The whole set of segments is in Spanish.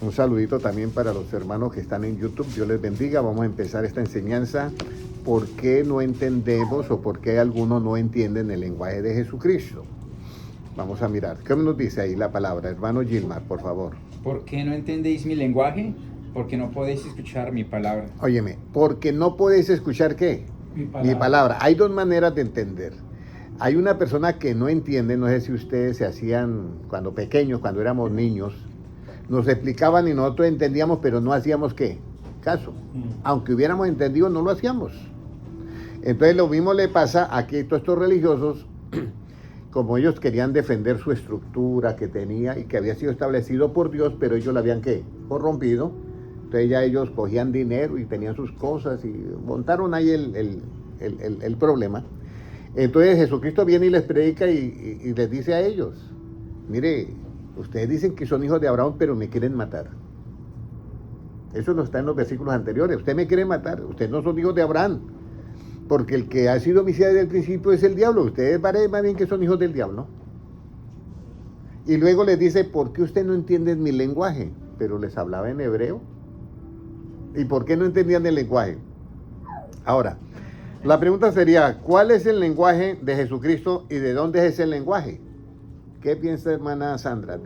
Un saludito también para los hermanos que están en YouTube. Dios les bendiga. Vamos a empezar esta enseñanza. ¿Por qué no entendemos o por qué algunos no entienden el lenguaje de Jesucristo? Vamos a mirar. ¿Qué nos dice ahí la palabra? Hermano Gilmar, por favor. ¿Por qué no entendéis mi lenguaje? Porque no podéis escuchar mi palabra. Óyeme, porque no podéis escuchar ¿qué? Mi palabra. Hay dos maneras de entender. Hay una persona que no entiende, no sé si ustedes se hacían cuando pequeños, cuando éramos niños, nos explicaban y nosotros entendíamos, pero no hacíamos ¿qué? Caso. Aunque hubiéramos entendido, no lo hacíamos. Entonces lo mismo le pasa aquí a todos estos religiosos, como ellos querían defender su estructura que tenía y que había sido establecido por Dios, pero ellos la habían ¿qué? Corrompido. Entonces ya ellos cogían dinero y tenían sus cosas y montaron ahí el problema. Entonces Jesucristo viene y les predica y les dice a ellos, mire, ustedes dicen que son hijos de Abraham, pero me quieren matar. Eso no está en los versículos anteriores. Usted me quiere matar, ustedes no son hijos de Abraham, porque el que ha sido homicida desde el principio es el diablo. Ustedes parece más bien que son hijos del diablo. Y luego les dice, ¿por qué usted no entiende mi lenguaje? Pero les hablaba en hebreo. ¿Y por qué no entendían el lenguaje? Ahora, la pregunta sería, ¿cuál es el lenguaje de Jesucristo y de dónde es ese lenguaje? ¿Qué piensa hermana Sandra?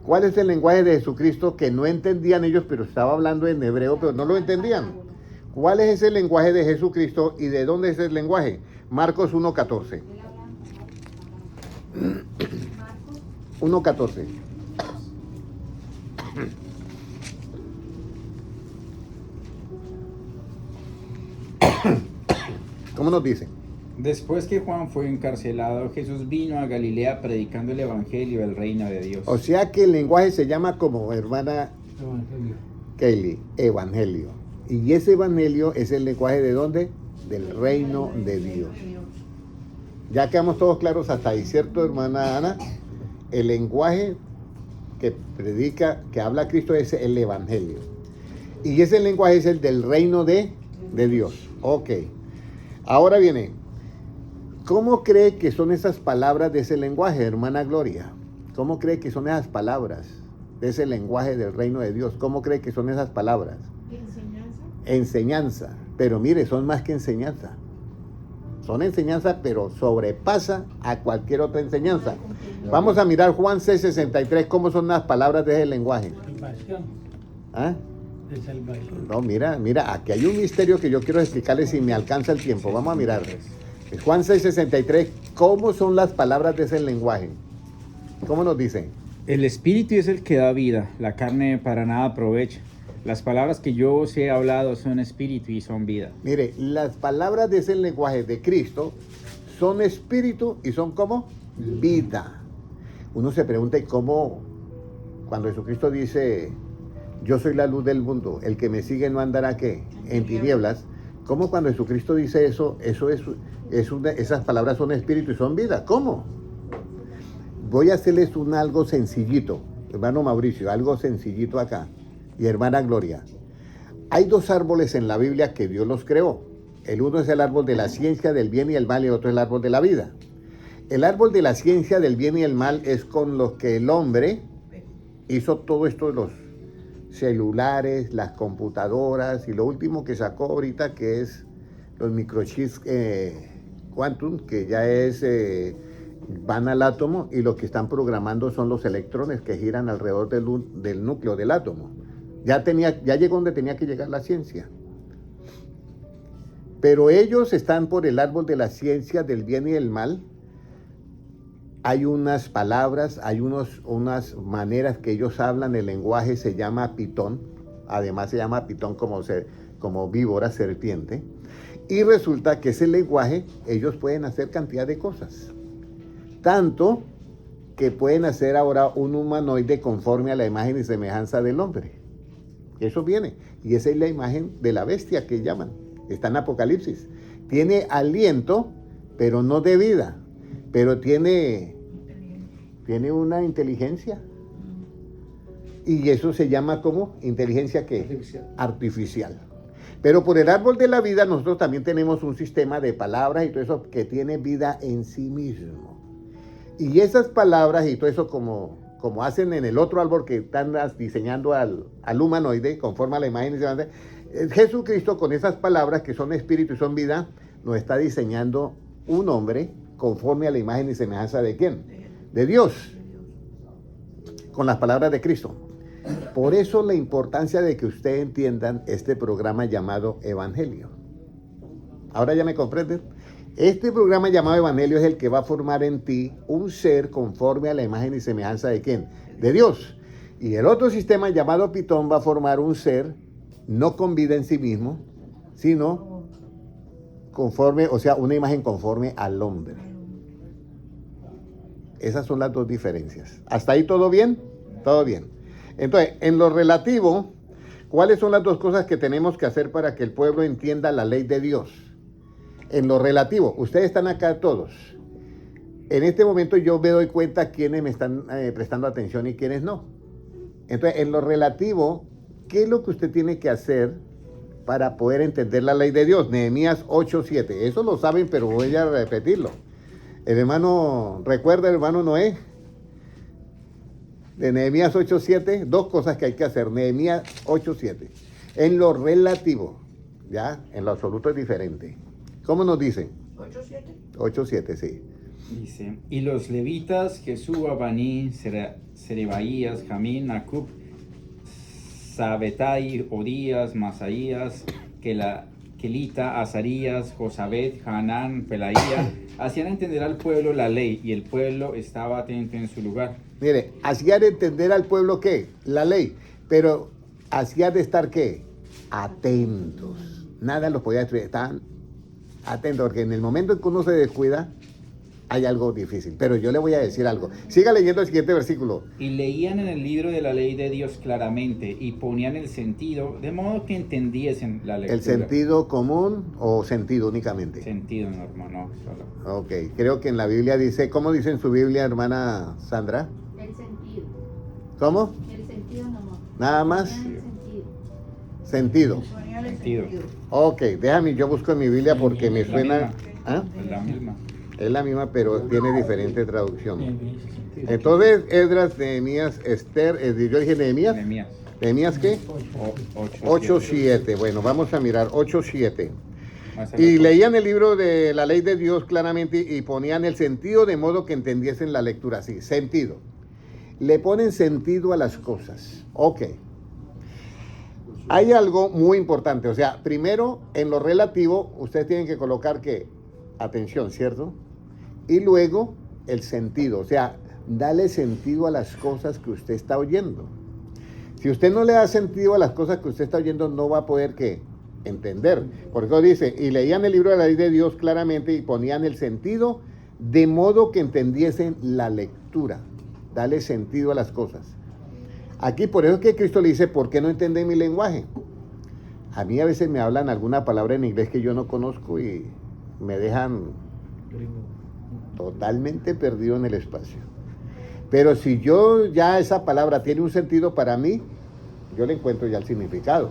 ¿Cuál es el lenguaje de Jesucristo que no entendían ellos, pero estaba hablando en hebreo, pero no lo entendían? ¿Cuál es ese lenguaje de Jesucristo y de dónde es el lenguaje? Marcos 1:14. 1:14. ¿Cómo nos dice? Después que Juan fue encarcelado, Jesús vino a Galilea predicando el evangelio del reino de Dios. O sea que el lenguaje se llama como hermana Evangelio. Kelly, evangelio. Y ese evangelio es el lenguaje de dónde? Del reino de Dios. Ya quedamos todos claros hasta ahí, ¿cierto, hermana Ana? El lenguaje que predica, que habla Cristo es el evangelio. Y ese lenguaje es el del reino de Dios. Ok. Ahora viene, ¿cómo cree que son esas palabras de ese lenguaje, hermana Gloria? ¿Cómo cree que son esas palabras de ese lenguaje del reino de Dios? ¿Cómo cree que son esas palabras? Enseñanza. Enseñanza. Pero mire, son más que enseñanza. Son enseñanza, pero sobrepasa a cualquier otra enseñanza. Vamos a mirar Juan 6:63, ¿cómo son las palabras de ese lenguaje? Salvación. ¿Ah? De salvación. No, mira, aquí hay un misterio que yo quiero explicarles si me alcanza el tiempo. Vamos a mirar. Juan 6:63, ¿cómo son las palabras de ese lenguaje? ¿Cómo nos dice? El espíritu es el que da vida, la carne para nada aprovecha. Las palabras que yo os he hablado son espíritu y son vida. Mire, las palabras de ese lenguaje de Cristo son espíritu y son como vida. Uno se pregunta, ¿y cómo? Cuando Jesucristo dice, yo soy la luz del mundo, el que me sigue no andará ¿qué? En tinieblas. ¿Cómo cuando Jesucristo dice eso, esas palabras son espíritu y son vida? ¿Cómo? Voy a hacerles algo sencillito, hermano Mauricio, algo sencillito acá. Y hermana Gloria, hay dos árboles en la Biblia que Dios los creó. El uno es el árbol de la ciencia del bien y el mal y el otro es el árbol de la vida. El árbol de la ciencia del bien y el mal es con los que el hombre hizo todo esto de los celulares, las computadoras y lo último que sacó ahorita que es los microchips quantum, que ya van al átomo y lo que están programando son los electrones que giran alrededor del núcleo del átomo. Ya llegó donde tenía que llegar la ciencia. Pero ellos están por el árbol de la ciencia del bien y del mal. Hay unas palabras, hay unas maneras que ellos hablan, el lenguaje se llama pitón, además se llama pitón como víbora, serpiente, y resulta que ese lenguaje, ellos pueden hacer cantidad de cosas, tanto que pueden hacer ahora un humanoide conforme a la imagen y semejanza del hombre. Eso viene, y esa es la imagen de la bestia que llaman, está en Apocalipsis. Tiene aliento, pero no de vida, pero tiene una inteligencia. Y eso se llama como inteligencia ¿qué? Artificial. Pero por el árbol de la vida nosotros también tenemos un sistema de palabras y todo eso que tiene vida en sí mismo. Y esas palabras y todo eso como como hacen en el otro árbol que están diseñando al humanoide conforme a la imagen y semejanza. Jesucristo, con esas palabras que son espíritu y son vida, nos está diseñando un hombre conforme a la imagen y semejanza de ¿quién? De Dios, con las palabras de Cristo. Por eso la importancia de que ustedes entiendan este programa llamado Evangelio. ¿Ahora ya me comprenden? Este programa llamado Evangelio es el que va a formar en ti un ser conforme a la imagen y semejanza de ¿quién? De Dios. Y el otro sistema llamado Pitón va a formar un ser no con vida en sí mismo, sino conforme, o sea, una imagen conforme al hombre. Esas son las dos diferencias. ¿Hasta ahí todo bien? Todo bien. Entonces, en lo relativo, ¿cuáles son las dos cosas que tenemos que hacer para que el pueblo entienda la ley de Dios? En lo relativo, ustedes están acá todos. En este momento yo me doy cuenta quiénes me están prestando atención y quiénes no. Entonces, en lo relativo, ¿qué es lo que usted tiene que hacer para poder entender la ley de Dios? Nehemías 8:7. Eso lo saben, pero voy a repetirlo. El hermano, ¿recuerda el hermano Noé? De Nehemías 8:7, dos cosas que hay que hacer. Nehemías 8:7. En lo relativo, ¿ya? En lo absoluto es diferente. ¿Cómo nos dice? 8:7. 8:7, sí. Dice, y los levitas, Jesúa, Baní, Serebaías, Jamín, Acub, Sabetai, Odías, Masaías, Kelita, Azarías, Josabet, Hanán, Pelaía, hacían entender al pueblo la ley, y el pueblo estaba atento en su lugar. Mire, hacían entender al pueblo ¿qué? La ley, pero hacían de estar ¿qué? Atentos. Nada los podía destruir, estaban atentos, porque en el momento en que uno se descuida, hay algo difícil. Pero yo le voy a decir algo. Siga leyendo el siguiente versículo. Y leían en el libro de la ley de Dios claramente, y ponían el sentido, de modo que entendiesen la lectura. ¿El sentido común o sentido únicamente? Sentido normal, no, solo. Ok, creo que en la Biblia dice, ¿cómo dice en su Biblia, hermana Sandra? El sentido. ¿Cómo? El sentido nomás. Nada más. El sentido. Sentido. Ponían el Sentido. Ok, déjame, yo busco en mi Biblia porque me suena... ¿Ah? Es la misma. Es la misma, pero tiene diferente traducción. En ese sentido. Entonces, Esdras, Nehemías, Esther, yo dije Nehemías. Nehemías. ¿Nehemías qué? 8:7. Bueno, vamos a mirar 8:7. Y leían el libro de la ley de Dios claramente y ponían el sentido de modo que entendiesen la lectura. Sí, sentido. Le ponen sentido a las cosas. Ok. Hay algo muy importante. O sea, primero, en lo relativo, ustedes tienen que colocar que, atención, ¿cierto? Y luego, el sentido. O sea, dale sentido a las cosas que usted está oyendo. Si usted no le da sentido a las cosas que usted está oyendo, no va a poder, ¿qué? Entender. Por eso dice, y leían el libro de la ley de Dios claramente y ponían el sentido de modo que entendiesen la lectura. Dale sentido a las cosas. Aquí por eso es que Cristo le dice, ¿por qué no entienden mi lenguaje? A mí a veces me hablan alguna palabra en inglés que yo no conozco y me dejan totalmente perdido en el espacio. Pero si yo ya esa palabra tiene un sentido para mí, yo le encuentro ya el significado.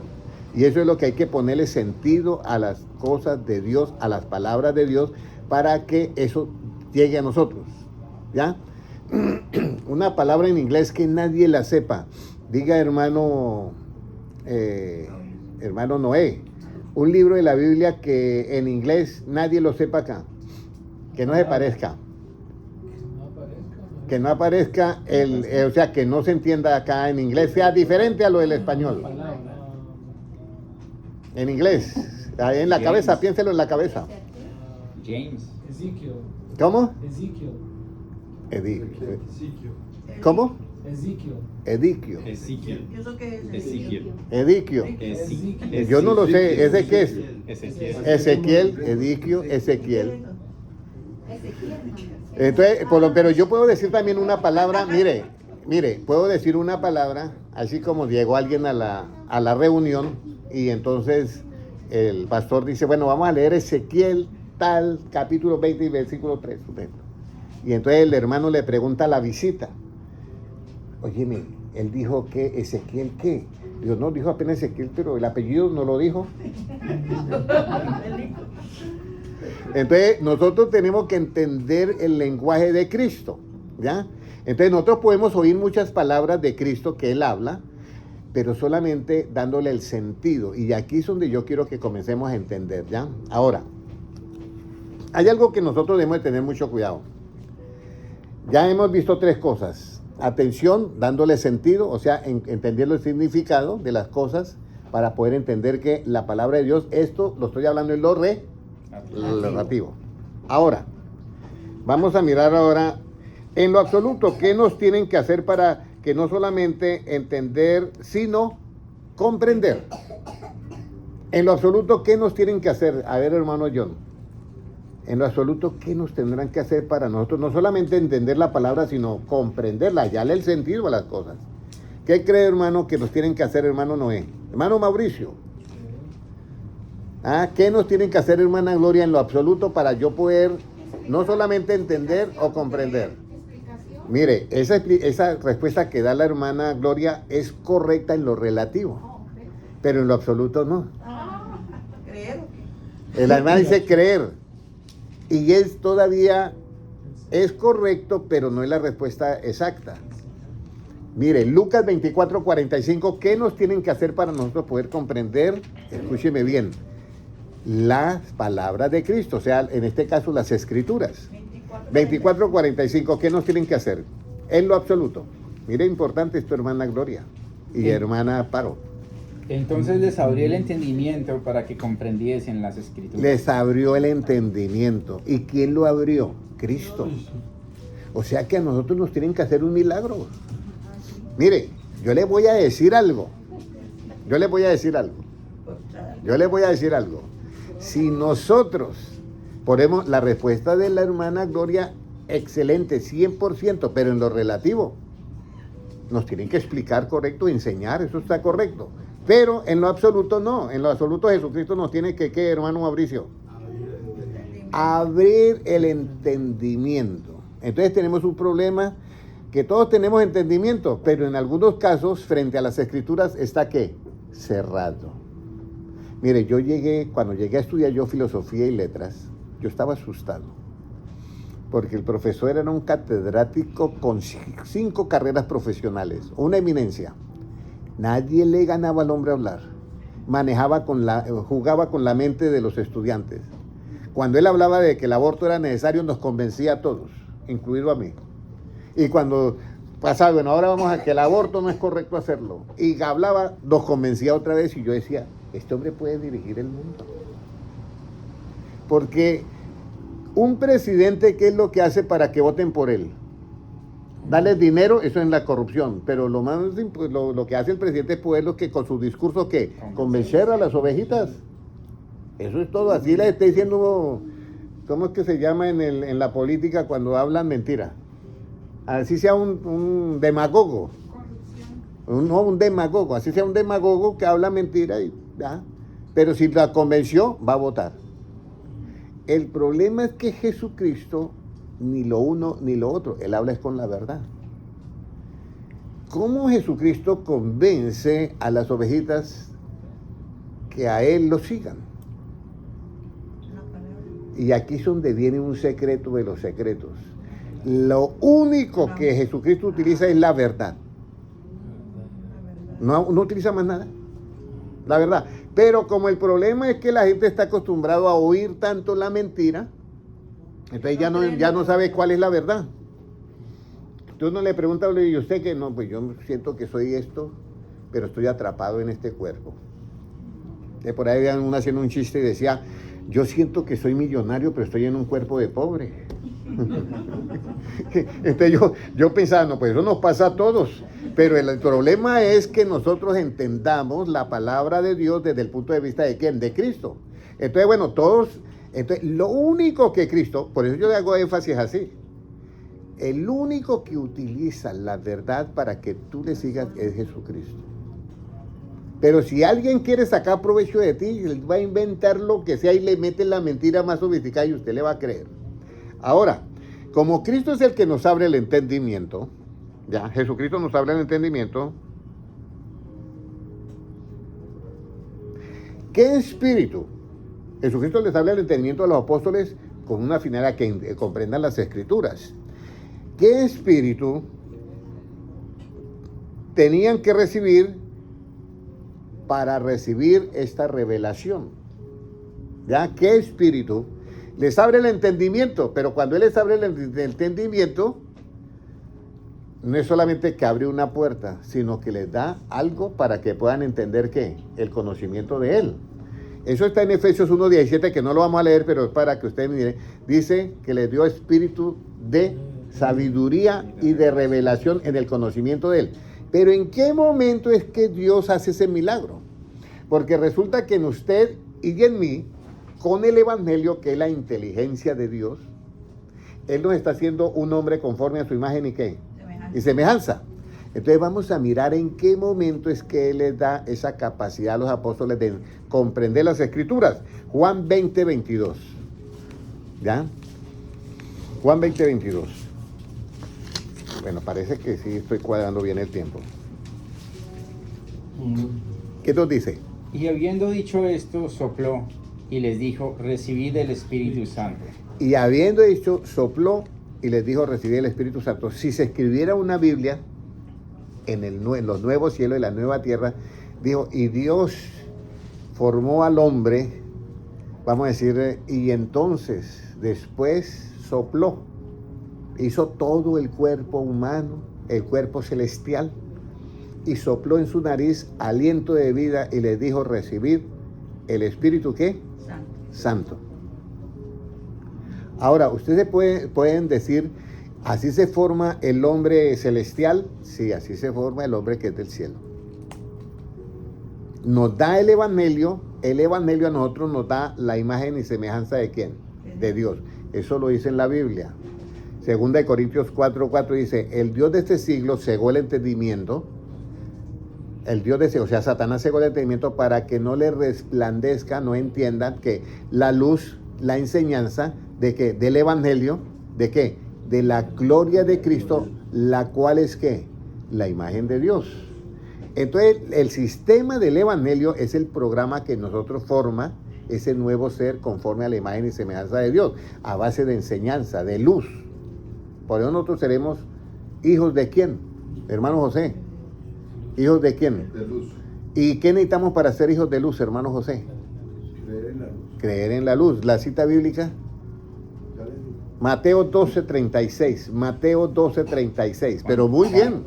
Y eso es lo que hay que ponerle sentido a las cosas de Dios, a las palabras de Dios, para que eso llegue a nosotros. ¿Ya? Una palabra en inglés que nadie la sepa. Diga, hermano Noé, un libro de la Biblia que en inglés nadie lo sepa acá. Que no se parezca. Que no aparezca, o sea, que no se entienda acá en inglés, sea diferente a lo del español. En inglés, ahí en la cabeza, piénselo en la cabeza. James. Ezequiel. ¿Cómo? Ezequiel. ¿Cómo? Ezequiel. Ediquio. Ezequiel. ¿Y eso qué es? Ezequiel. Ediquio. Ezequiel. Yo no lo sé, ¿ese qué es? Ezequiel. Ezequiel, Ediquio, Ezequiel. Ezequiel. Entonces, pero yo puedo decir también una palabra, mire, puedo decir una palabra, así como llegó alguien a la reunión y entonces el pastor dice, bueno, vamos a leer Ezequiel tal, capítulo 20 y versículo 3. Y entonces el hermano le pregunta a la visita, óyeme, él dijo que Ezequiel, ¿qué? Digo, no, dijo apenas Ezequiel, pero el apellido no lo dijo. Entonces, nosotros tenemos que entender el lenguaje de Cristo, ¿ya? Entonces nosotros podemos oír muchas palabras de Cristo que Él habla, pero solamente dándole el sentido. Y aquí es donde yo quiero que comencemos a entender, ¿ya? Ahora, hay algo que nosotros debemos de tener mucho cuidado. Ya hemos visto 3 cosas. Atención, dándole sentido, o sea, entendiendo el significado de las cosas para poder entender que la palabra de Dios, esto lo estoy hablando en lo relativo. Ahora, vamos a mirar ahora en lo absoluto, ¿qué nos tienen que hacer para que no solamente entender, sino comprender? En lo absoluto, ¿qué nos tienen que hacer? A ver, hermano John, en lo absoluto, ¿qué nos tendrán que hacer para nosotros no solamente entender la palabra, sino comprenderla, hallarle el sentido a las cosas? ¿Qué cree, hermano, que nos tienen que hacer, hermano Noé? Hermano Mauricio. ¿Qué nos tienen que hacer, hermana Gloria, en lo absoluto para yo poder no solamente entender o comprender? Mire, esa respuesta que da la hermana Gloria es correcta en lo relativo, pero en lo absoluto no. Creer. La hermana dice creer, y es todavía, es correcto, pero no es la respuesta exacta. Mire, Lucas 24:45, ¿qué nos tienen que hacer para nosotros poder comprender? Escúcheme bien, las palabras de Cristo, o sea, en este caso las Escrituras. 24:45, ¿qué nos tienen que hacer? En lo absoluto. Mire, importante esto, hermana Gloria y hermana Paro. Entonces les abrió el entendimiento para que comprendiesen las Escrituras. Les abrió el entendimiento. ¿Y quién lo abrió? Cristo. O sea que a nosotros nos tienen que hacer un milagro. Mire, yo le voy a decir algo. Si nosotros ponemos la respuesta de la hermana Gloria, excelente, 100%, pero en lo relativo, nos tienen que explicar correcto, enseñar, eso está correcto. Pero en lo absoluto no, en lo absoluto Jesucristo nos tiene que, ¿qué, hermano Mauricio? Abrir el entendimiento. Entonces tenemos un problema que todos tenemos entendimiento, pero en algunos casos, frente a las Escrituras, está ¿qué? Cerrado. Mire, cuando llegué a estudiar yo filosofía y letras, yo estaba asustado, porque el profesor era un catedrático con 5 carreras profesionales, una eminencia. Nadie le ganaba al hombre a hablar. Jugaba con la mente de los estudiantes. Cuando él hablaba de que el aborto era necesario, nos convencía a todos, incluido a mí. Y cuando pasaba, bueno, ahora vamos a que el aborto no es correcto hacerlo, y hablaba, nos convencía otra vez, y yo decía, este hombre puede dirigir el mundo. Porque un presidente, ¿qué es lo que hace para que voten por él? Darles dinero, eso es la corrupción, pero lo que hace el presidente es poder lo que con su discurso, ¿qué? Convencer a las ovejitas. Eso es todo, así le está diciendo, ¿cómo es que se llama en la política cuando hablan mentira? Así sea un demagogo. Un demagogo, así sea un demagogo que habla mentira, pero si la convenció, va a votar. El problema es que Jesucristo, ni lo uno ni lo otro, Él habla es con la verdad. ¿Cómo Jesucristo convence a las ovejitas que a Él lo sigan? Y aquí es donde viene un secreto de los secretos. Lo único que Jesucristo utiliza es la verdad. No utiliza más nada. La verdad. Pero como el problema es que la gente está acostumbrado a oír tanto la mentira, entonces ya no sabe cuál es la verdad. Tú no le preguntas, y usted que no, pues yo siento que soy esto, pero estoy atrapado en este cuerpo. Por ahí había uno haciendo un chiste y decía, yo siento que soy millonario, pero estoy en un cuerpo de pobre. Entonces yo pensaba, no, pues eso nos pasa a todos. Pero el problema es que nosotros entendamos la palabra de Dios desde el punto de vista de ¿quién? De Cristo. Entonces, bueno, entonces lo único que Cristo, por eso yo le hago énfasis así, el único que utiliza la verdad para que tú le sigas es Jesucristo. Pero si alguien quiere sacar provecho de ti, él va a inventar lo que sea y le mete la mentira más sofisticada y usted le va a creer. Ahora, como Cristo es el que nos abre el entendimiento, ya, Jesucristo nos abre el entendimiento, ¿qué espíritu? Jesucristo les habla el entendimiento a los apóstoles con una finalidad que comprendan las Escrituras. ¿Qué espíritu tenían que recibir para recibir esta revelación? ¿Ya? ¿Qué espíritu? Les abre el entendimiento, pero cuando Él les abre el entendimiento, no es solamente que abre una puerta, sino que les da algo para que puedan entender ¿qué? El conocimiento de Él. Eso está en Efesios 1:17, que no lo vamos a leer, pero es para que ustedes miren. Dice que les dio espíritu de sabiduría y de revelación en el conocimiento de Él. Pero ¿en qué momento es que Dios hace ese milagro? Porque resulta que en usted y en mí, con el Evangelio, que es la inteligencia de Dios, Él nos está haciendo un hombre conforme a su imagen y ¿qué? Y semejanza. Entonces vamos a mirar en qué momento es que Él les da esa capacidad a los apóstoles de comprender las Escrituras. Juan 20:22. ¿Ya? Juan 20:22. Bueno, parece que sí estoy cuadrando bien el tiempo. ¿Qué nos dice? Y habiendo dicho esto, sopló y les dijo, recibid el Espíritu Santo. Y habiendo dicho, sopló y les dijo, recibid el Espíritu Santo. Si se escribiera una Biblia en los nuevos cielos y la nueva tierra, dijo, y Dios formó al hombre, vamos a decir, y entonces después sopló, hizo todo el cuerpo humano, el cuerpo celestial, y sopló en su nariz aliento de vida y les dijo, recibid el Espíritu ¿qué? Santo. Ahora, ustedes pueden decir, ¿así se forma el hombre celestial? Sí, así se forma el hombre que es del cielo. Nos da el Evangelio a nosotros nos da la imagen y semejanza de ¿quién? De Dios. Eso lo dice en la Biblia. Segunda de Corintios 4:4 dice, el Dios de este siglo cegó el entendimiento, o sea, Satanás cegó el entendimiento para que no le resplandezca, no entiendan que la luz, la enseñanza de que del Evangelio, ¿de qué? De la gloria de Cristo, la cual es ¿qué? La imagen de Dios. Entonces, el sistema del Evangelio es el programa que nosotros forma ese nuevo ser conforme a la imagen y semejanza de Dios, a base de enseñanza, de luz. Por eso nosotros seremos hijos de ¿quién? Hermano José. ¿Hijos de quién? De luz. ¿Y qué necesitamos para ser hijos de luz, hermano José? Creer en la luz. Creer en la luz. La cita bíblica, Ya les digo. Mateo 12:36. Mateo 12:36. Pero muy bien.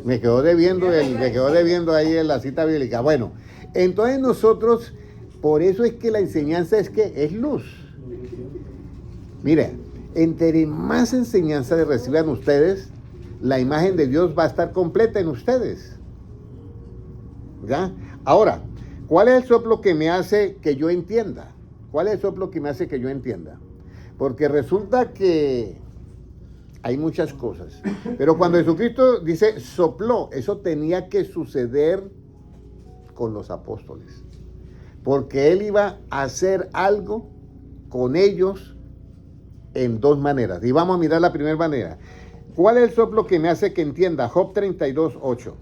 Me quedó debiendo ahí en la cita bíblica. Bueno, entonces nosotros, por eso es que la enseñanza es que es luz. Mire, entre más enseñanza reciban ustedes, la imagen de Dios va a estar completa en ustedes. ¿Ya? Ahora, ¿cuál es el soplo que me hace que yo entienda? ¿Cuál es el soplo que me hace que yo entienda? Porque resulta que hay muchas cosas. Pero cuando Jesucristo dice sopló, eso tenía que suceder con los apóstoles. Porque Él iba a hacer algo con ellos en dos maneras. Y vamos a mirar la primera manera. ¿Cuál es el soplo que me hace que entienda? Job 32:8.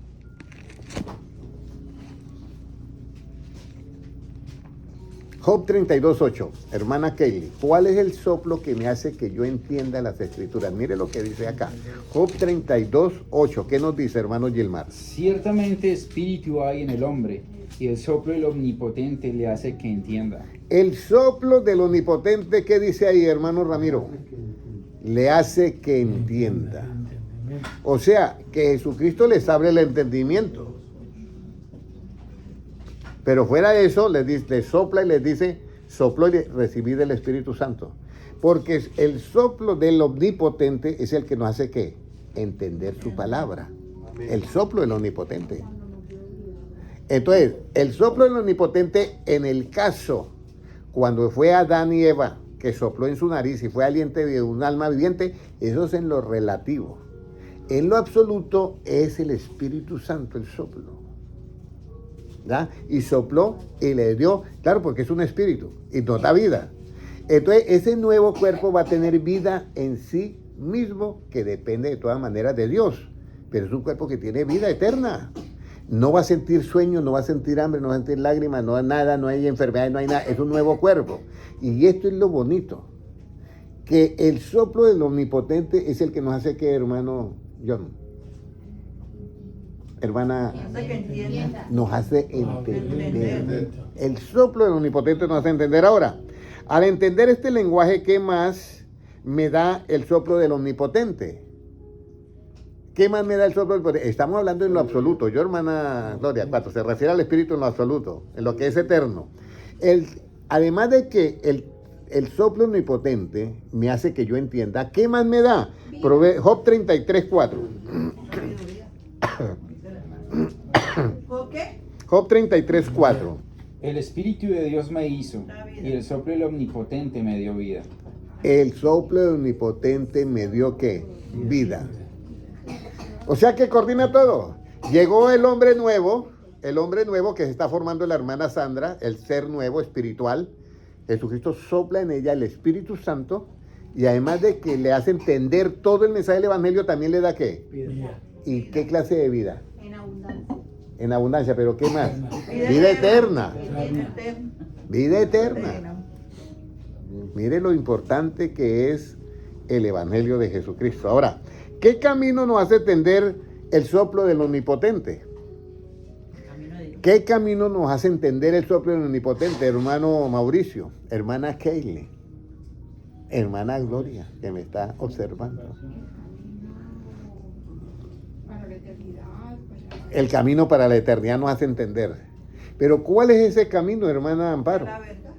Job 32:8. Hermana Kaylee, ¿cuál es el soplo que me hace que yo entienda las Escrituras? Mire lo que dice acá. Job 32:8. ¿Qué nos dice, hermano Gilmar? Ciertamente espíritu hay en el hombre, y el soplo del Omnipotente le hace que entienda. El soplo del Omnipotente, ¿qué dice ahí, hermano Ramiro? Le hace que entienda. O sea, que Jesucristo les abre el entendimiento. Pero fuera de eso, les sopla y les dice, sopló y recibid el Espíritu Santo. Porque el soplo del Omnipotente es el que nos hace ¿qué? Entender su palabra. El soplo del Omnipotente. Entonces, el soplo del Omnipotente, en el caso, cuando fue Adán y Eva, que sopló en su nariz y fue aliento de un alma viviente, eso es en lo relativo. En lo absoluto es el Espíritu Santo el soplo. ¿Ya? Y sopló y le dio, claro, porque es un espíritu y nos da vida. Entonces, ese nuevo cuerpo va a tener vida en sí mismo, que depende de todas maneras de Dios. Pero es un cuerpo que tiene vida eterna. No va a sentir sueño, no va a sentir hambre, no va a sentir lágrimas, no hay nada, no hay enfermedad, no hay nada. Es un nuevo cuerpo. Y esto es lo bonito, que el soplo del Omnipotente es el que nos hace que, hermano John, hermana, Hace que entienda. nos hace entender. Entender. El soplo del Omnipotente nos hace entender. Ahora, al entender este lenguaje, ¿qué más me da el soplo del Omnipotente? ¿Qué más me da el soplo del Omnipotente? Estamos hablando en lo absoluto. Yo, hermana Gloria, cuando se refiere al Espíritu en lo absoluto, en lo que es eterno. Además de que el soplo omnipotente me hace que yo entienda, ¿qué más me da? Job 33:4. ¿Por qué? Job 33:4. El Espíritu de Dios me hizo y el soplo del Omnipotente me dio vida. El soplo del Omnipotente me dio ¿qué? Vida. O sea que coordina todo. Llegó el hombre nuevo que se está formando la hermana Sandra, el ser nuevo espiritual. Jesucristo sopla en ella el Espíritu Santo y además de que le hace entender todo el mensaje del Evangelio, también le da ¿qué? Vida. ¿Y qué clase de vida? En abundancia. En abundancia, pero ¿qué más? Vida Vida eterna. Vida eterna. Vida eterna. Mire lo importante que es el Evangelio de Jesucristo. Ahora, ¿qué camino nos hace entender el soplo del Omnipotente? ¿Qué camino nos hace entender el soplo del Omnipotente, hermano Mauricio, hermana Keile, hermana Gloria, que me está observando? Para la eternidad. El camino para la eternidad nos hace entender. Pero ¿cuál es ese camino, hermana Amparo? La verdad.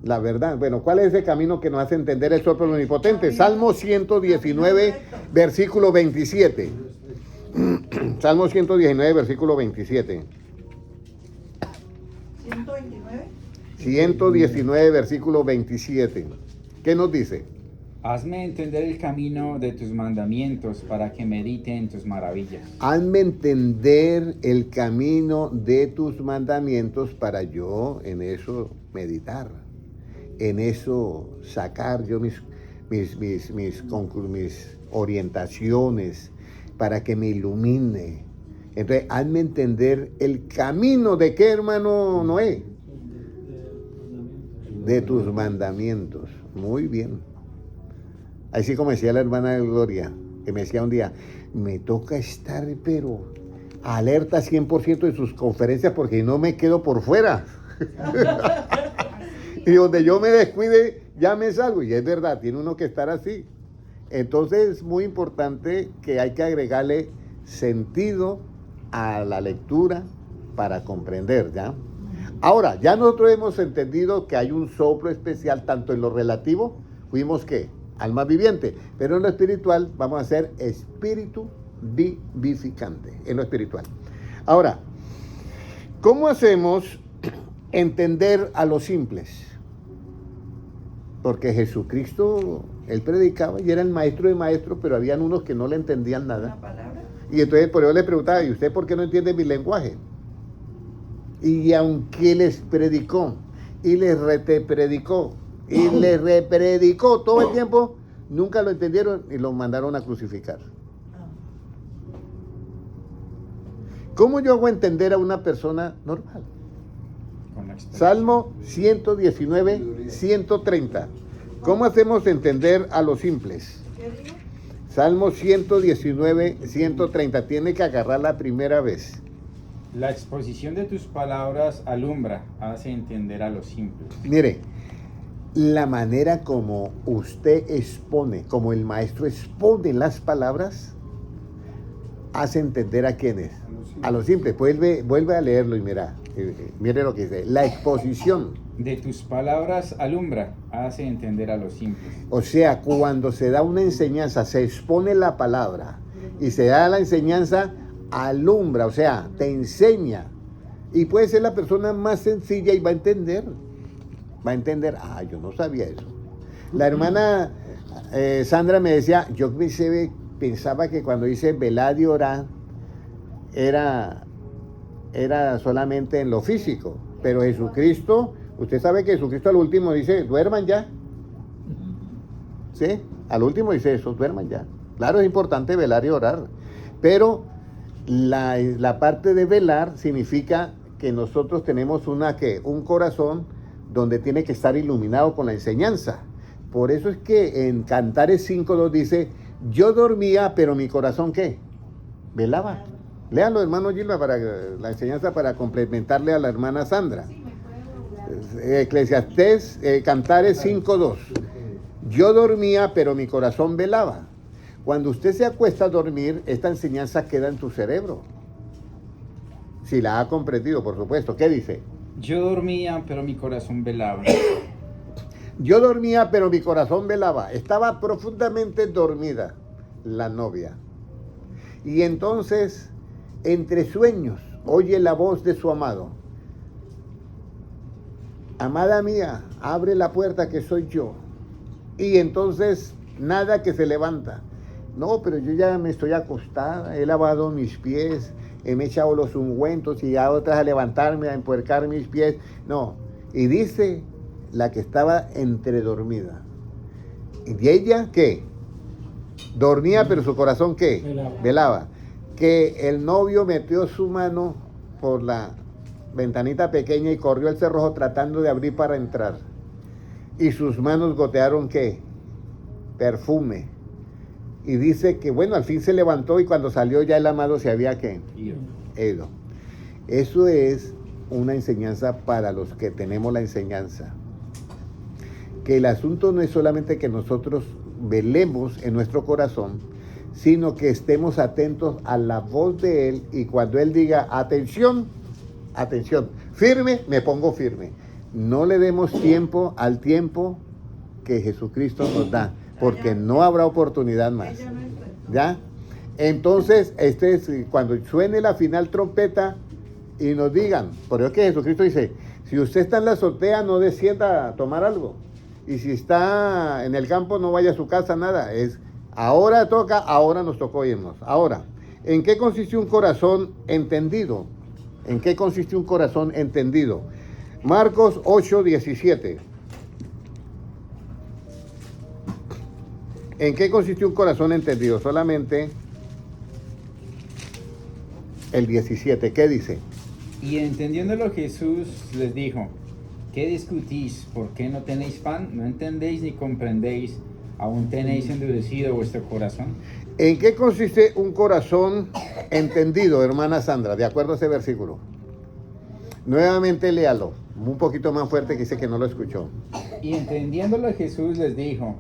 La verdad. Bueno, ¿cuál es ese camino que nos hace entender el soplo del Omnipotente? Salmo 119, versículo 27. Salmo 119, versículo 27. 129. 119, versículo 27. ¿Qué nos dice? Hazme entender el camino de tus mandamientos para que medite en tus maravillas. Hazme entender el camino de tus mandamientos para yo en eso meditar, en eso sacar yo mis orientaciones para que me ilumine. Entonces, hazme entender el camino de qué, hermano Noé, de tus mandamientos. Muy bien. Así como decía la hermana Gloria, que me decía un día, me toca estar, pero alerta 100% en sus conferencias porque no me quedo por fuera. Y donde yo me descuide, ya me salgo. Y es verdad, tiene uno que estar así. Entonces es muy importante que hay que agregarle sentido a la lectura para comprender, ¿ya? Ahora, ya nosotros hemos entendido que hay un soplo especial, tanto en lo relativo, fuimos ¿qué? Alma viviente, pero en lo espiritual vamos a ser espíritu vivificante, en lo espiritual. Ahora, ¿cómo hacemos entender a los simples? Porque Jesucristo, él predicaba y era el maestro de maestros, pero habían unos que no le entendían nada. Una palabra. Y entonces por eso le preguntaba, ¿y usted por qué no entiende mi lenguaje? Y aunque les predicó, y les retepredicó, y les repredicó todo el tiempo, nunca lo entendieron y lo mandaron a crucificar. ¿Cómo yo hago entender a una persona normal? Con la experiencia. Salmo 119, 130. ¿Cómo hacemos entender a los simples? ¿Qué digo? Salmo 119, 130. Tiene que agarrar la primera vez. La exposición de tus palabras alumbra, hace entender a los simples. Mire, la manera como usted expone, como el maestro expone las palabras, hace entender a quiénes. A los simples. Vuelve a leerlo y mira, mire lo que dice. La exposición. De tus palabras alumbra, hace entender a los simples. O sea, cuando se da una enseñanza, se expone la palabra y se da la enseñanza, alumbra, o sea, te enseña. Y puede ser la persona más sencilla y va a entender. Yo no sabía eso. La hermana Sandra me decía, yo pensaba que cuando dice velar y orar, era solamente en lo físico. Pero Jesucristo, usted sabe que Jesucristo al último dice, duerman ya. ¿Sí? Al último dice eso, duerman ya. Claro, es importante velar y orar. Pero la parte de velar significa que nosotros tenemos un corazón donde tiene que estar iluminado con la enseñanza. Por eso es que en Cantares 5:2 dice, yo dormía, pero mi corazón, ¿qué? Velaba. Léanlo, hermano Gilma, para la enseñanza, para complementarle a la hermana Sandra. Eclesiastés, Cantares 5:2. Yo dormía, pero mi corazón velaba. Cuando usted se acuesta a dormir, esta enseñanza queda en tu cerebro. Si la ha comprendido, por supuesto. ¿Qué dice? Yo dormía, pero mi corazón velaba. Yo dormía, pero mi corazón velaba. Estaba profundamente dormida la novia. Y entonces, entre sueños, oye la voz de su amado. Amada mía, abre la puerta que soy yo. Y entonces, nada que se levanta. No, pero yo ya me estoy acostada, he lavado mis pies, me he echado los ungüentos y ya otras a levantarme, a empuercar mis pies. No, y dice la que estaba entredormida. ¿Y ella qué? Dormía, pero su corazón ¿qué? Velaba. Que el novio metió su mano por la ventanita pequeña y corrió el cerrojo tratando de abrir para entrar. Y sus manos gotearon ¿qué? Perfume. Y dice que bueno, al fin se levantó y cuando salió ya el amado se había ¿qué? Ido. Eso es una enseñanza para los que tenemos la enseñanza. Que el asunto no es solamente que nosotros velemos en nuestro corazón, sino que estemos atentos a la voz de Él y cuando Él diga atención, atención, firme, me pongo firme. No le demos tiempo al tiempo que Jesucristo nos da, porque no habrá oportunidad más. ¿Ya? Entonces, cuando suene la final trompeta y nos digan, por eso que Jesucristo dice, si usted está en la azotea, no descienda a tomar algo. Y si está en el campo, no vaya a su casa, nada. Es ahora toca, ahora nos tocó irnos. Ahora, ¿en qué consiste un corazón entendido? ¿En qué consiste un corazón entendido? Marcos 8:17. ¿En qué consiste un corazón entendido? Solamente el 17. ¿Qué dice? Y entendiéndolo Jesús les dijo, ¿qué discutís? ¿Por qué no tenéis pan? ¿No entendéis ni comprendéis? ¿Aún tenéis endurecido vuestro corazón? ¿En qué consiste un corazón entendido, hermana Sandra? De acuerdo a ese versículo. Nuevamente léalo, un poquito más fuerte que dice que no lo escuchó. Y entendiéndolo Jesús les dijo,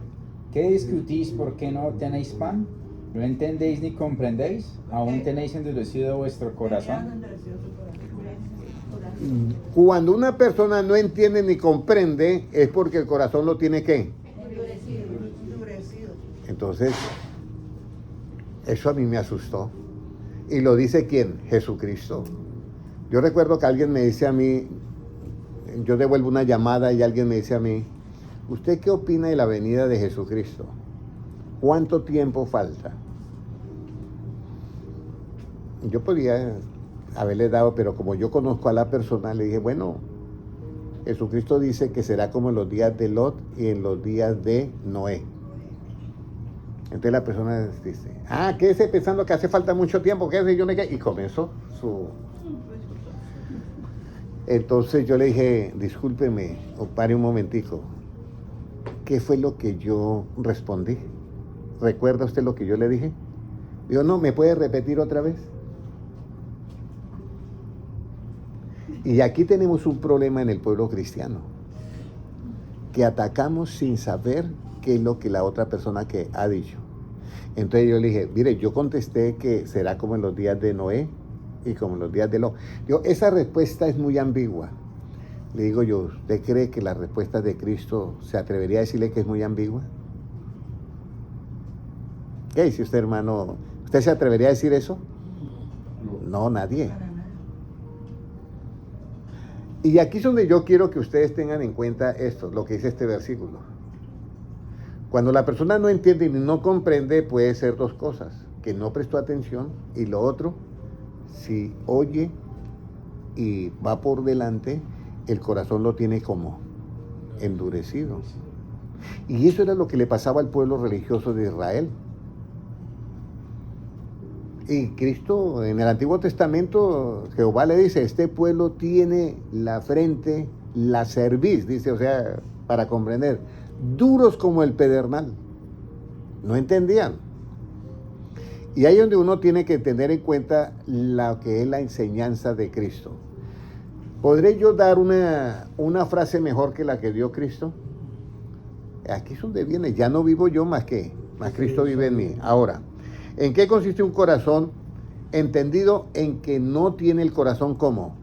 ¿qué discutís? ¿Por qué no tenéis pan? ¿No entendéis ni comprendéis? ¿Aún tenéis endurecido vuestro corazón? Cuando una persona no entiende ni comprende, es porque el corazón lo tiene ¿qué? Endurecido. Entonces, eso a mí me asustó. ¿Y lo dice quién? Jesucristo. Yo recuerdo que alguien me dice a mí, yo devuelvo una llamada y alguien me dice a mí, ¿usted qué opina de la venida de Jesucristo? ¿Cuánto tiempo falta? Yo podía haberle dado, pero como yo conozco a la persona, le dije, bueno, Jesucristo dice que será como en los días de Lot y en los días de Noé. Entonces la persona dice, quédese pensando que hace falta mucho tiempo, quédese, yo me quedé. Y comenzó su... Entonces yo le dije, discúlpeme, o pare un momentico. ¿Qué fue lo que yo respondí? ¿Recuerda usted lo que yo le dije? Digo, no, ¿me puede repetir otra vez? Y aquí tenemos un problema en el pueblo cristiano, que atacamos sin saber qué es lo que la otra persona que ha dicho. Entonces yo le dije, mire, yo contesté que será como en los días de Noé y como en los días de Lot. Digo, esa respuesta es muy ambigua. Le digo yo, ¿usted cree que la respuesta de Cristo se atrevería a decirle que es muy ambigua? ¿Qué dice usted, hermano? ¿Usted se atrevería a decir eso? No, nadie. Y aquí es donde yo quiero que ustedes tengan en cuenta esto, lo que dice este versículo. Cuando la persona no entiende y no comprende, puede ser dos cosas: que no prestó atención, y lo otro, si oye y va por delante, el corazón lo tiene como endurecido. Y eso era lo que le pasaba al pueblo religioso de Israel. Y Cristo, en el Antiguo Testamento, Jehová le dice, este pueblo tiene la frente, la cerviz, dice, o sea, para comprender, duros como el pedernal. No entendían. Y ahí es donde uno tiene que tener en cuenta lo que es la enseñanza de Cristo. ¿Podré yo dar una frase mejor que la que dio Cristo? Aquí es donde viene, ya no vivo yo más Cristo vive en mí. Ahora, ¿en qué consiste un corazón entendido? En que no tiene el corazón como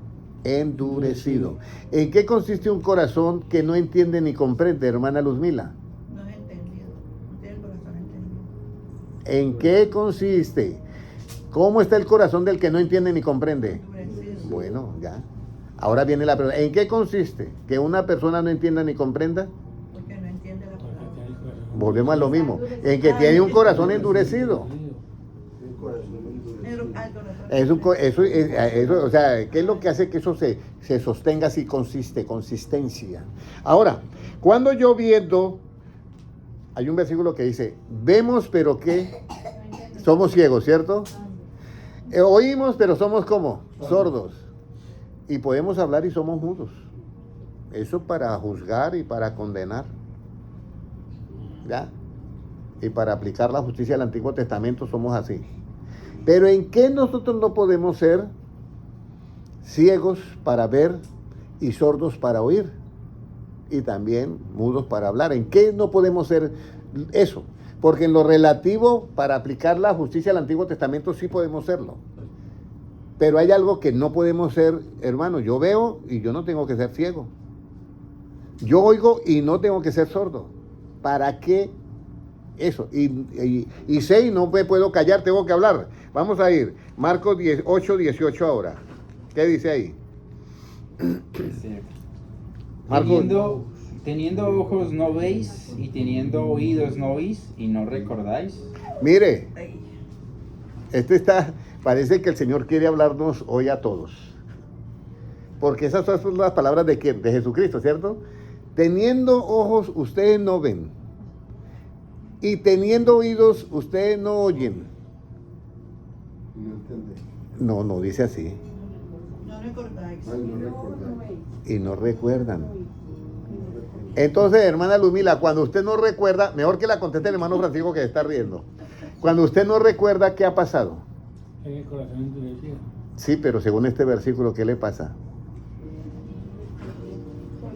endurecido. ¿En qué consiste un corazón que no entiende ni comprende, hermana Luzmila? No es entendido. No tiene el corazón entendido. ¿En qué consiste? ¿Cómo está el corazón del que no entiende ni comprende? Endurecido. Bueno, ya. Ahora viene la pregunta. ¿En qué consiste que una persona no entienda ni comprenda? Porque no entiende la Porque palabra. tiene el corazón. Volvemos a lo mismo. En que tiene un corazón endurecido. El corazón endurecido. Al corazón. O sea, ¿qué es lo que hace que eso se sostenga así, consistencia? Ahora, cuando yo viendo, hay un versículo que dice, vemos pero que somos ciegos, ¿cierto? Oímos pero somos como sordos. Y podemos hablar y somos mudos. Eso para juzgar y para condenar. ¿Ya? Y para aplicar la justicia del Antiguo Testamento somos así. Pero ¿en qué nosotros no podemos ser ciegos para ver y sordos para oír? Y también mudos para hablar. ¿En qué no podemos ser eso? Porque en lo relativo, para aplicar la justicia del Antiguo Testamento sí podemos serlo. Pero hay algo que no podemos ser, hermano. Yo veo y yo no tengo que ser ciego. Yo oigo y no tengo que ser sordo. ¿Para qué eso? Y sé y no me puedo callar, tengo que hablar. Vamos a ir. Marcos 8:18 ahora. ¿Qué dice ahí? Dice, Marcos. teniendo ojos no veis y teniendo oídos no oís y no recordáis. Mire, Ay, parece que el Señor quiere hablarnos hoy a todos. Porque esas son las palabras de quién, de Jesucristo, ¿cierto? Teniendo ojos ustedes no ven. Y teniendo oídos ustedes no oyen. No entendí. No dice así. no recordáis. Ay, no recordáis. Y no recuerdan. Entonces, hermana Lumila, cuando usted no recuerda, mejor que la conteste el hermano Francisco que está riendo. Cuando usted no recuerda, ¿qué ha pasado? Tiene el corazón endurecido. Sí, pero según este versículo, ¿qué le pasa?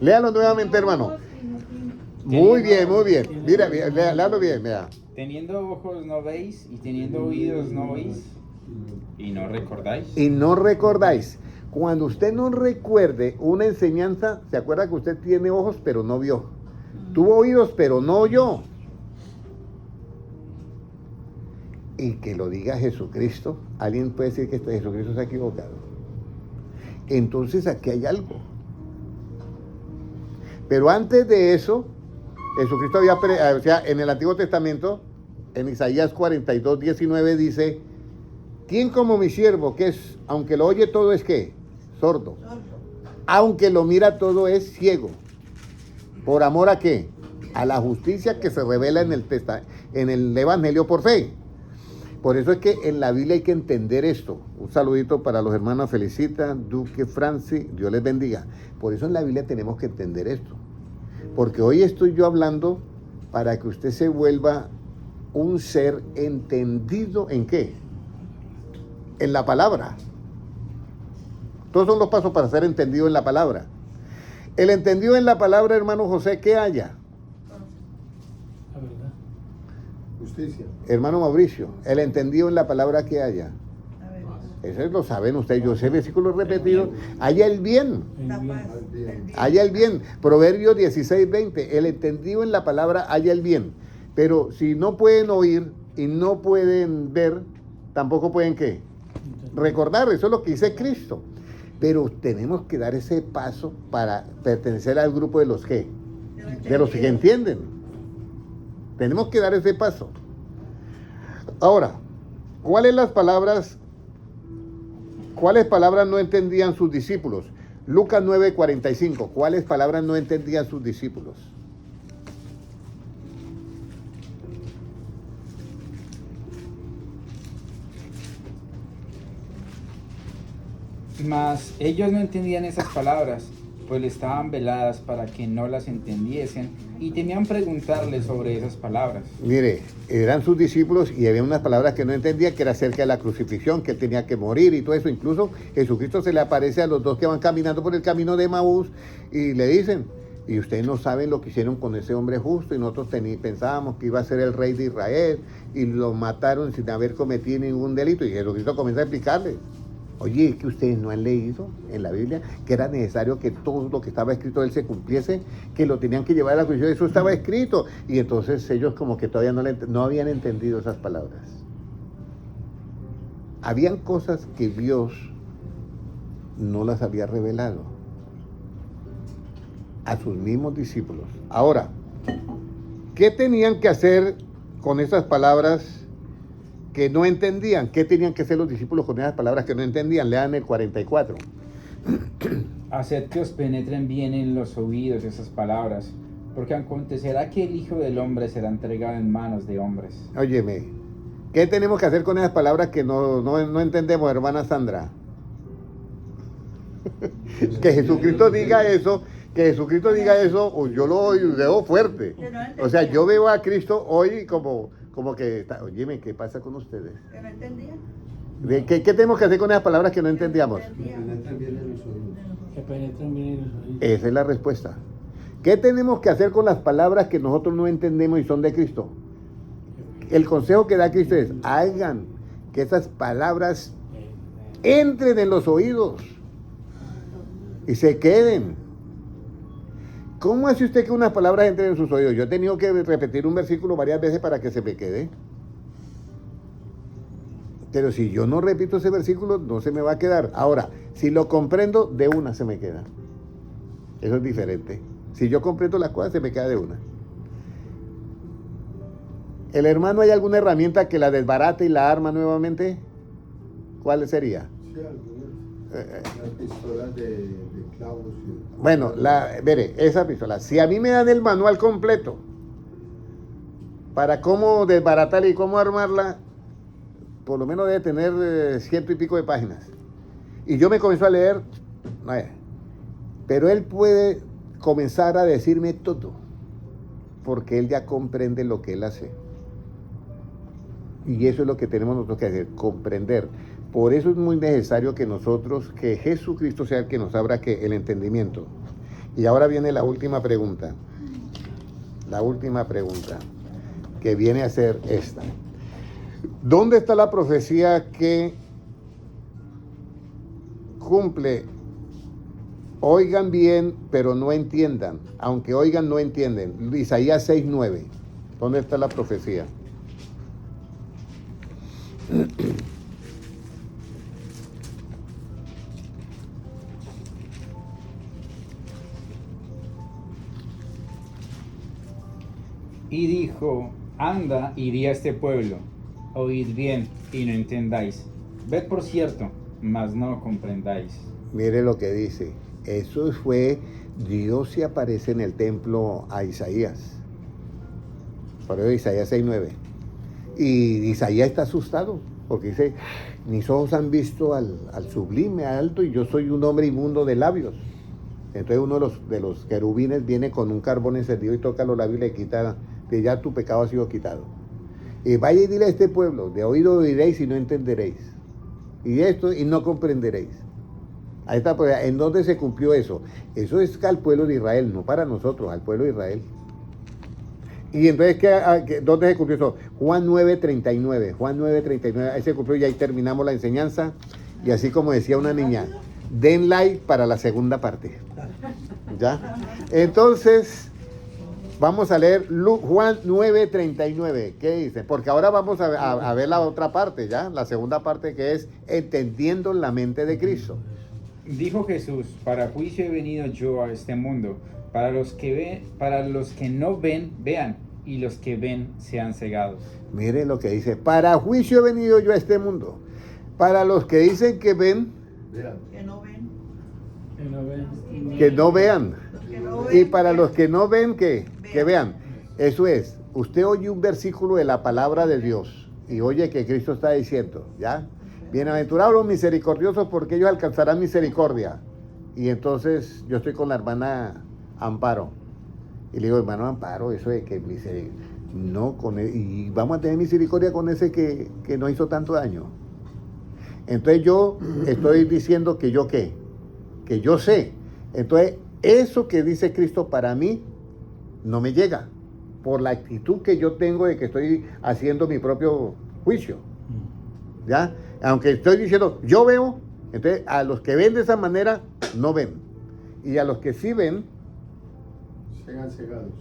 Léalo nuevamente, hermano. Muy bien, muy bien. Mira, léalo bien, mira. Teniendo ojos no veis y teniendo oídos no oís y no recordáis. Y no recordáis. Cuando usted no recuerde una enseñanza, se acuerda que usted tiene ojos, pero no vio. Tuvo oídos, pero no oyó. Y que lo diga Jesucristo. Alguien puede decir que Jesucristo se ha equivocado. Entonces aquí hay algo. Pero antes de eso, Jesucristo o sea, en el Antiguo Testamento, en Isaías 42:19 dice, ¿quién como mi siervo, que es, aunque lo oye todo es qué? Sordo. Sordo. Aunque lo mira todo es ciego. ¿Por amor a qué? A la justicia que se revela en el Evangelio por fe. Por eso es que en la Biblia hay que entender esto. Un saludito para los hermanos Felicita, Duque, Franci, Dios les bendiga. Por eso en la Biblia tenemos que entender esto. Porque hoy estoy yo hablando para que usted se vuelva un ser entendido ¿en qué? En la palabra. Todos son los pasos para ser entendido en la palabra. El entendido en la palabra, hermano José, ¿qué haya? La verdad. Justicia. Hermano Mauricio, el entendido en la palabra que haya. A ver. Eso lo saben ustedes. Yo ese versículo repetido. Haya el bien. El La bien. paz. El bien. Haya el bien. Proverbios 16:20. El entendido en la palabra haya el bien. Pero si no pueden oír y no pueden ver, tampoco pueden ¿qué? Recordar. Eso es lo que dice Cristo. Pero tenemos que dar ese paso para pertenecer al grupo de los que, de los que entienden. Tenemos que dar ese paso. Ahora, ¿cuáles palabras no entendían sus discípulos? Lucas 9:45. ¿Cuáles palabras no entendían sus discípulos? Mas ellos no entendían esas palabras, pues le estaban veladas para que no las entendiesen y temían preguntarle sobre esas palabras. Mire, eran sus discípulos y había unas palabras que no entendía, que era acerca de la crucifixión, que él tenía que morir y todo eso. Incluso Jesucristo se le aparece a los dos que van caminando por el camino de Emaús y le dicen, y ustedes no saben lo que hicieron con ese hombre justo, y nosotros pensábamos que iba a ser el rey de Israel, y lo mataron sin haber cometido ningún delito. Y Jesucristo comienza a explicarle, oye, ¿es que ustedes no han leído en la Biblia que era necesario que todo lo que estaba escrito de él se cumpliese, que lo tenían que llevar a la crucifixión? Eso estaba escrito. Y entonces ellos como que todavía no habían entendido esas palabras. Habían cosas que Dios no las había revelado a sus mismos discípulos. Ahora, ¿qué tenían que hacer con esas palabras que no entendían? ¿Qué tenían que hacer los discípulos con esas palabras que no entendían? Lean el 44. Haced que os penetren bien en los oídos esas palabras, porque acontecerá que el Hijo del Hombre será entregado en manos de hombres. Óyeme, ¿qué tenemos que hacer con esas palabras que no entendemos, hermana Sandra? Que Jesucristo diga eso, o yo lo veo fuerte. O sea, yo veo a Cristo hoy como que, óyeme, ¿qué pasa con ustedes? Que no entendía. ¿Qué tenemos que hacer con esas palabras que no entendíamos? Que penetran bien en los oídos. Que penetran bien en los oídos. Esa es la respuesta. ¿Qué tenemos que hacer con las palabras que nosotros no entendemos y son de Cristo? El consejo que da Cristo es, hagan que esas palabras entren en los oídos y se queden. ¿Cómo hace usted que unas palabras entren en sus oídos? Yo he tenido que repetir un versículo varias veces para que se me quede. Pero si yo no repito ese versículo, no se me va a quedar. Ahora, si lo comprendo, de una se me queda. Eso es diferente. Si yo comprendo las cosas, se me queda de una. ¿El hermano hay alguna herramienta que la desbarate y la arma nuevamente? ¿Cuál sería? Sí, algunas. Las pistolas de clavos. Bueno, veré, esa pistola. Si a mí me dan el manual completo para cómo desbaratarla y cómo armarla, por lo menos debe tener 100 y pico de páginas. Y yo me comienzo a leer, pero él puede comenzar a decirme todo, porque él ya comprende lo que él hace. Y eso es lo que tenemos nosotros que hacer, comprender. Por eso es muy necesario que nosotros, que Jesucristo sea el que nos abra el entendimiento. Y ahora viene la última pregunta. La última pregunta, que viene a ser esta. ¿Dónde está la profecía que cumple? Oigan bien, pero no entiendan. Aunque oigan, no entienden. Isaías 6:9. ¿Dónde está la profecía? Y dijo, anda y di a este pueblo, oíd bien y no entendáis. Ved por cierto, mas no comprendáis. Mire lo que dice. Eso fue, Dios se aparece en el templo a Isaías. Por eso Isaías 6:9. Y Isaías está asustado, porque dice, mis ojos han visto al sublime, alto, y yo soy un hombre inmundo de labios. Entonces uno de los querubines viene con un carbón encendido y toca los labios y le quita, que ya tu pecado ha sido quitado. Y vaya y dile a este pueblo, de oído oiréis y no entenderéis. Y esto y no comprenderéis. Ahí está, pues, ¿en dónde se cumplió eso? Eso es al pueblo de Israel, no para nosotros, al pueblo de Israel. Y entonces, ¿dónde se cumplió eso? Juan 9:39. Juan 9:39, ahí se cumplió y ahí terminamos la enseñanza. Y así como decía una niña, den like para la segunda parte. ¿Ya? Entonces, vamos a leer Juan 9:39. ¿Qué dice? Porque ahora vamos a ver la otra parte, ¿ya? La segunda parte, que es entendiendo la mente de Cristo. Dijo Jesús, para juicio he venido yo a este mundo, para los que no ven, vean, y los que ven sean cegados. Mire lo que dice, para juicio he venido yo a este mundo. Para los que dicen que ven, Vean. Que no ven. Que no ven. que no vean. Los que no Y ven, para los que no ven, que vean. Eso es, usted oye un versículo de la palabra de Dios y oye que Cristo está diciendo, ¿ya? Bienaventurados los misericordiosos porque ellos alcanzarán misericordia. Y entonces yo estoy con la hermana Amparo Y le digo, hermano Amparo, eso de que no, y vamos a tener misericordia con ese que nos hizo tanto daño. Entonces yo estoy diciendo que yo qué, que yo sé. Entonces eso que dice Cristo para mí no me llega, por la actitud que yo tengo de que estoy haciendo mi propio juicio. ¿Ya? Aunque estoy diciendo, yo veo, entonces a los que ven de esa manera, no ven. Y a los que sí ven, sean cegados.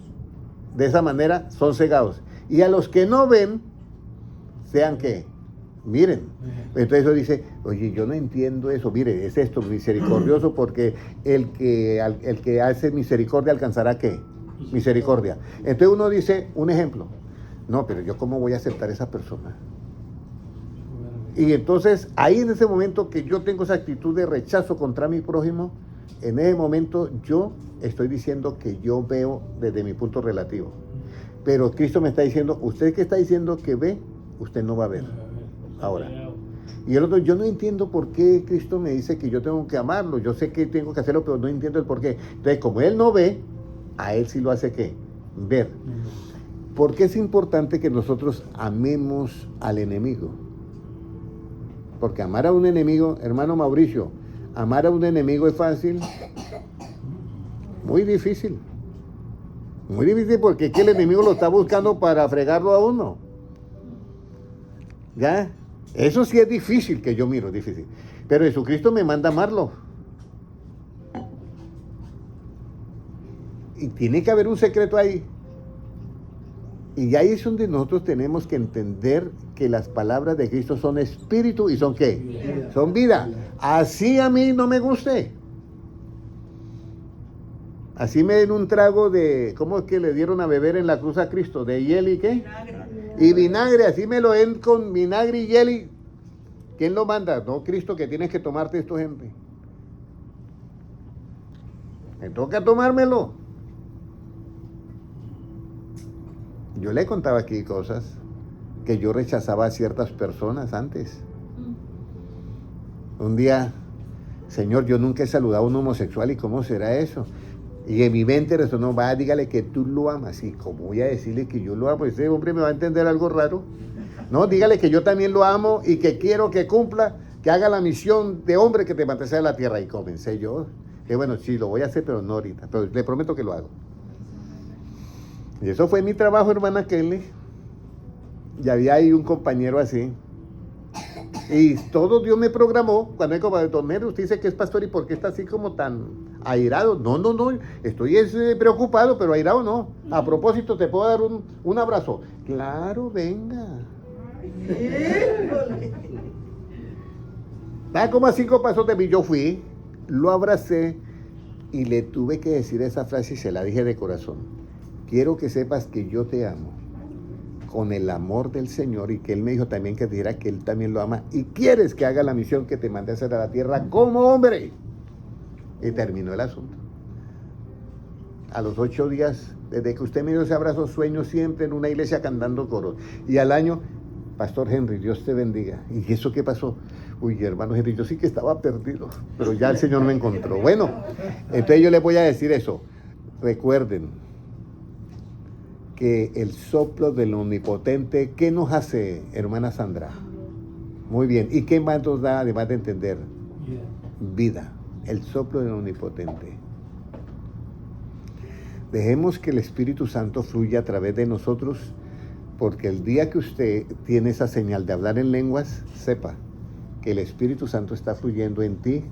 de esa manera, son cegados. Y a los que no ven, sean que miren. Entonces eso dice, oye, yo no entiendo eso. Mire, es esto, misericordioso, porque el que hace misericordia alcanzará ¿qué? Misericordia. Entonces uno dice, un ejemplo, no, pero yo cómo voy a aceptar a esa persona. Y entonces, ahí en ese momento que yo tengo esa actitud de rechazo contra mi prójimo, en ese momento yo estoy diciendo que yo veo desde mi punto relativo. Pero Cristo me está diciendo, usted que está diciendo que ve, usted no va a ver. Ahora. Y el otro, yo no entiendo por qué Cristo me dice que yo tengo que amarlo. Yo sé que tengo que hacerlo, pero no entiendo el por qué. Entonces, como él no ve, a él sí lo hace ¿qué? Ver. ¿Por qué es importante que nosotros amemos al enemigo? Porque amar a un enemigo, hermano Mauricio, amar a un enemigo es fácil, muy difícil. Muy difícil porque es que el enemigo lo está buscando para fregarlo a uno. ¿Ya? Eso sí es difícil que yo miro, difícil. Pero Jesucristo me manda a amarlo. Y tiene que haber un secreto ahí. Y ahí es donde nosotros tenemos que entender que las palabras de Cristo son espíritu y son ¿qué? Vida. Son vida. Así a mí no me guste. Así me den un trago de, ¿cómo es que le dieron a beber en la cruz a Cristo? ¿De hiel y qué? Vinagre. Y vinagre, así me lo den con vinagre y hiel. Y ¿quién lo manda? No, Cristo, que tienes que tomarte esto, gente. Me toca tomármelo. Yo le contaba aquí cosas que yo rechazaba a ciertas personas antes. Un día, Señor, yo nunca he saludado a un homosexual, ¿y cómo será eso? Y en mi mente resonó, va, dígale que tú lo amas. ¿Y cómo voy a decirle que yo lo amo? Ese hombre me va a entender algo raro. No, dígale que yo también lo amo y que quiero que cumpla, que haga la misión de hombre que te mantenga en la tierra. Y comencé yo, que bueno, sí, lo voy a hacer, pero no ahorita. Pero le prometo que lo hago. Y eso fue mi trabajo, hermana Kelly. Y había ahí un compañero así. Y todo Dios me programó. Cuando me dijo, don Henry, usted dice que es pastor, ¿y por qué está así como tan airado? No, estoy preocupado, pero airado no. A propósito, ¿te puedo dar un abrazo? Claro, venga. ¿Sabes cómo a 5 pasos de mí? Yo fui, lo abracé y le tuve que decir esa frase y se la dije de corazón. Quiero que sepas que yo te amo con el amor del Señor, y que Él me dijo también que te dijera que Él también lo ama y quieres que haga la misión que te mandé a hacer a la tierra como hombre. Y terminó el asunto. A los 8 días, desde que usted me dio ese abrazo, sueño siempre en una iglesia cantando coros. Y al año, Pastor Henry, Dios te bendiga. ¿Y eso qué pasó? Uy, hermano Henry, yo sí que estaba perdido, pero ya el Señor me encontró. Bueno, entonces yo les voy a decir eso. Recuerden que el soplo del Omnipotente, ¿qué nos hace, hermana Sandra? Muy bien. ¿Y qué más nos da, además de entender? Vida. El soplo del Omnipotente. Dejemos que el Espíritu Santo fluya a través de nosotros, porque el día que usted tiene esa señal de hablar en lenguas, sepa que el Espíritu Santo está fluyendo en ti,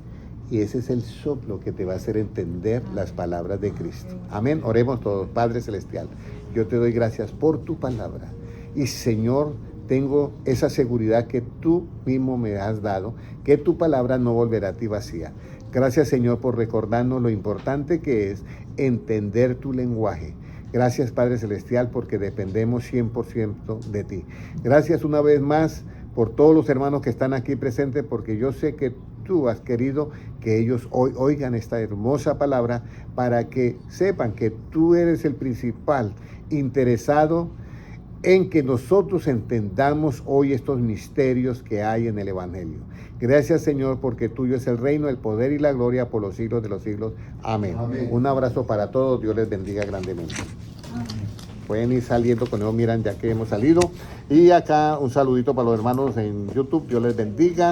y ese es el soplo que te va a hacer entender las palabras de Cristo. Amén. Oremos todos. Padre Celestial, yo te doy gracias por tu palabra. Y Señor, tengo esa seguridad que tú mismo me has dado, que tu palabra no volverá a ti vacía. Gracias, Señor, por recordarnos lo importante que es entender tu lenguaje. Gracias, Padre Celestial, porque dependemos 100% de ti. Gracias una vez más por todos los hermanos que están aquí presentes, porque yo sé que tú has querido que ellos hoy oigan esta hermosa palabra para que sepan que tú eres el principal interesado en que nosotros entendamos hoy estos misterios que hay en el Evangelio. Gracias, Señor, porque tuyo es el reino, el poder y la gloria por los siglos de los siglos. Amén. Amén. Un abrazo para todos. Dios les bendiga grandemente. Pueden ir saliendo con ellos, miran ya que hemos salido. Y acá un saludito para los hermanos en YouTube. Dios les bendiga.